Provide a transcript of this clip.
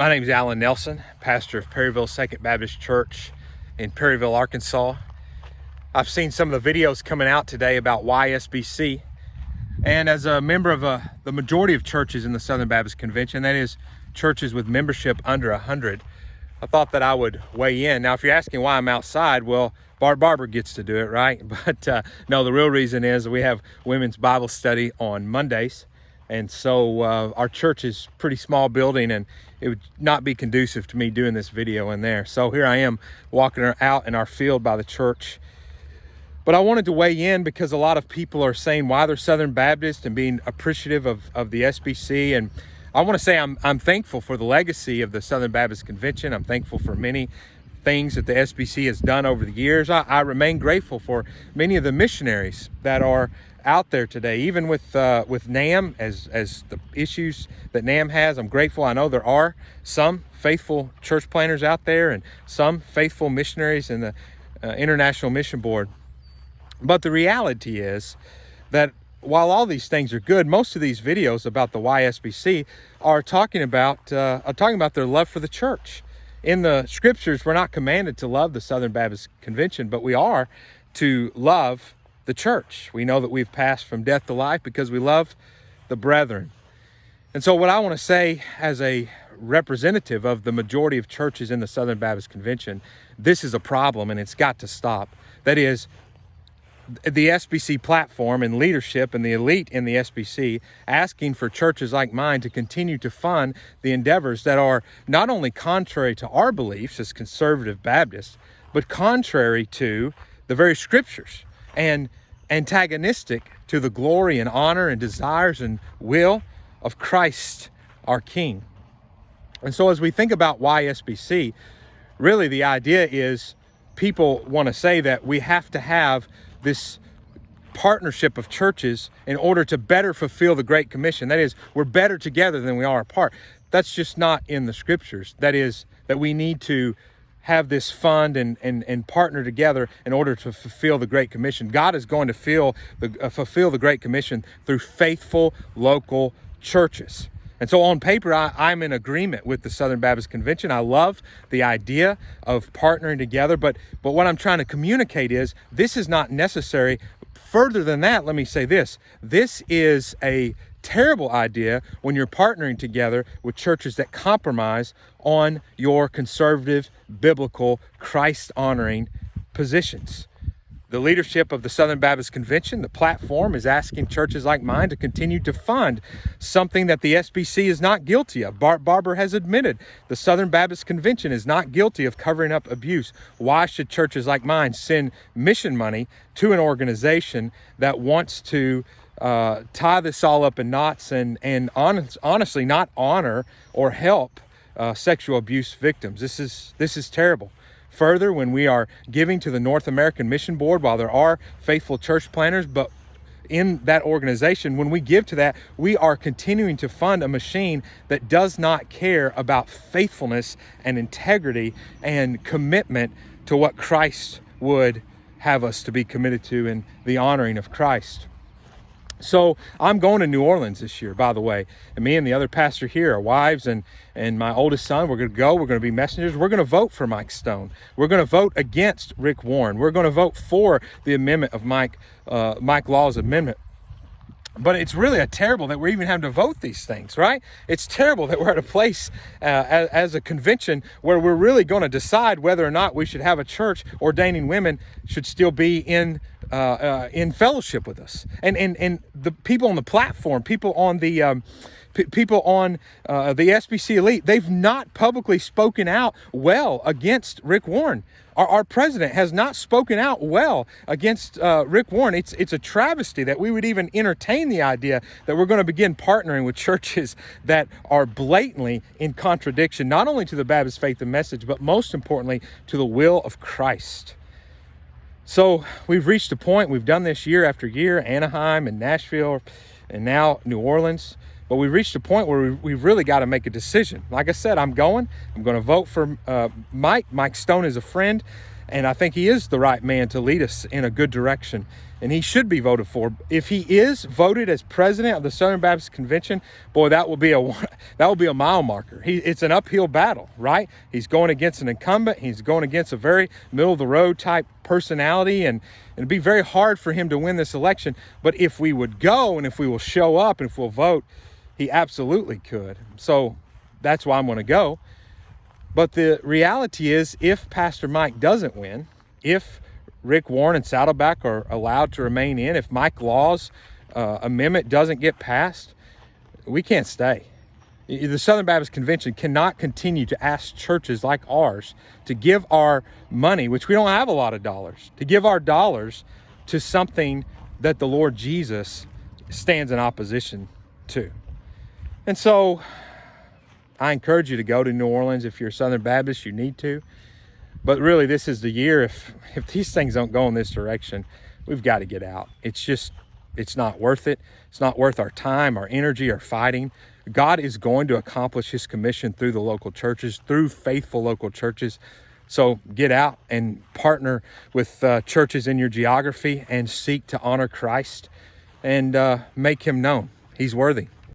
My name is Alan Nelson, pastor of Perryville Second Baptist Church in Perryville, Arkansas. I've seen some of the videos coming out today about why SBC, and as a member of the majority of churches in the Southern Baptist Convention, that is churches with membership under 100, I thought that I would weigh in. Now, if you're asking why I'm outside, well, Barber gets to do it, right? But no, the real reason is we have women's Bible study on Mondays. And so our church is a pretty small building, and it would not be conducive to me doing this video in there. So here I am walking out in our field by the church. But I wanted to weigh in because a lot of people are saying why they're Southern Baptist and being appreciative of the SBC. And I want to say I'm thankful for the legacy of the Southern Baptist Convention. I'm thankful for many things that the SBC has done over the years. I remain grateful for many of the missionaries that are out there today, even with NAM, as the issues that NAM has. I'm grateful. I know there are some faithful church planters out there and some faithful missionaries in the International Mission Board. But the reality is that while all these things are good, most of these videos about the YSBC are talking about their love for the church. In the scriptures, we're not commanded to love the Southern Baptist Convention, but we are to love the church. We know that we've passed from death to life because we love the brethren. And so what I want to say as a representative of the majority of churches in the Southern Baptist Convention, this is a problem and it's got to stop. That is, the SBC platform and leadership and the elite in the SBC asking for churches like mine to continue to fund the endeavors that are not only contrary to our beliefs as conservative Baptists, but contrary to the very scriptures and antagonistic to the glory and honor and desires and will of Christ our King. And so as we think about why SBC, really the idea is people want to say that we have to have this partnership of churches in order to better fulfill the Great Commission. That is, we're better together than we are apart. That's just not in the scriptures. That is, that we need to have this fund and partner together in order to fulfill the Great Commission. God is going to fulfill the Great Commission through faithful local churches. And so on paper, I'm in agreement with the Southern Baptist Convention. I love the idea of partnering together, but what I'm trying to communicate is this is not necessary. Further than that, let me say this. This is a terrible idea when you're partnering together with churches that compromise on your conservative, biblical, Christ-honoring positions. The leadership of the Southern Baptist Convention, the platform, is asking churches like mine to continue to fund something that the SBC is not guilty of. Barber has admitted the Southern Baptist Convention is not guilty of covering up abuse. Why should churches like mine send mission money to an organization that wants to tie this all up in knots and honestly not honor or help sexual abuse victims? This is terrible. Further, when we are giving to the North American Mission Board, while there are faithful church planters, but in that organization, when we give to that, we are continuing to fund a machine that does not care about faithfulness and integrity and commitment to what Christ would have us to be committed to in the honoring of Christ. So I'm going to New Orleans this year, by the way. And me and the other pastor here, our wives and my oldest son, we're going to go. We're going to be messengers. We're going to vote for Mike Stone. We're going to vote against Rick Warren. We're going to vote for the amendment of Mike Law's amendment. But it's really terrible that we're even having to vote these things, right? It's terrible that we're at a place as a convention where we're really going to decide whether or not we should have a church ordaining women should still be in fellowship with us. And the people on the platform, people on the SBC elite, they've not publicly spoken out well against Rick Warren. Our president has not spoken out well against Rick Warren. It's a travesty that we would even entertain the idea that we're going to begin partnering with churches that are blatantly in contradiction, not only to the Baptist faith and message, but most importantly, to the will of Christ. So we've reached a point, we've done this year after year, Anaheim and Nashville, and now New Orleans. But we've reached a point where we've really got to make a decision. Like I said, I'm going to vote for Mike. Mike Stone is a friend, and I think he is the right man to lead us in a good direction. and he should be voted for. If he is voted as president of the Southern Baptist Convention, boy, that will be a mile marker. It's an uphill battle, right? He's going against an incumbent. He's going against a very middle of the road type personality, and it'd be very hard for him to win this election. But if we would go, and if we will show up, and if we'll vote, he absolutely could. So that's why I'm going to go. But the reality is, if Pastor Mike doesn't win, if Rick Warren and Saddleback are allowed to remain in, if Mike Law's amendment doesn't get passed, we can't stay. The Southern Baptist Convention cannot continue to ask churches like ours to give our money, which we don't have a lot of dollars, to give our dollars to something that the Lord Jesus stands in opposition to. And so I encourage you to go to New Orleans. If you're a Southern Baptist, you need to. But really, this is the year. If these things don't go in this direction, we've got to get out. It's not worth it. It's not worth our time, our energy, our fighting. God is going to accomplish his commission through the local churches, through faithful local churches. So get out and partner with churches in your geography and seek to honor Christ and make him known. He's worthy.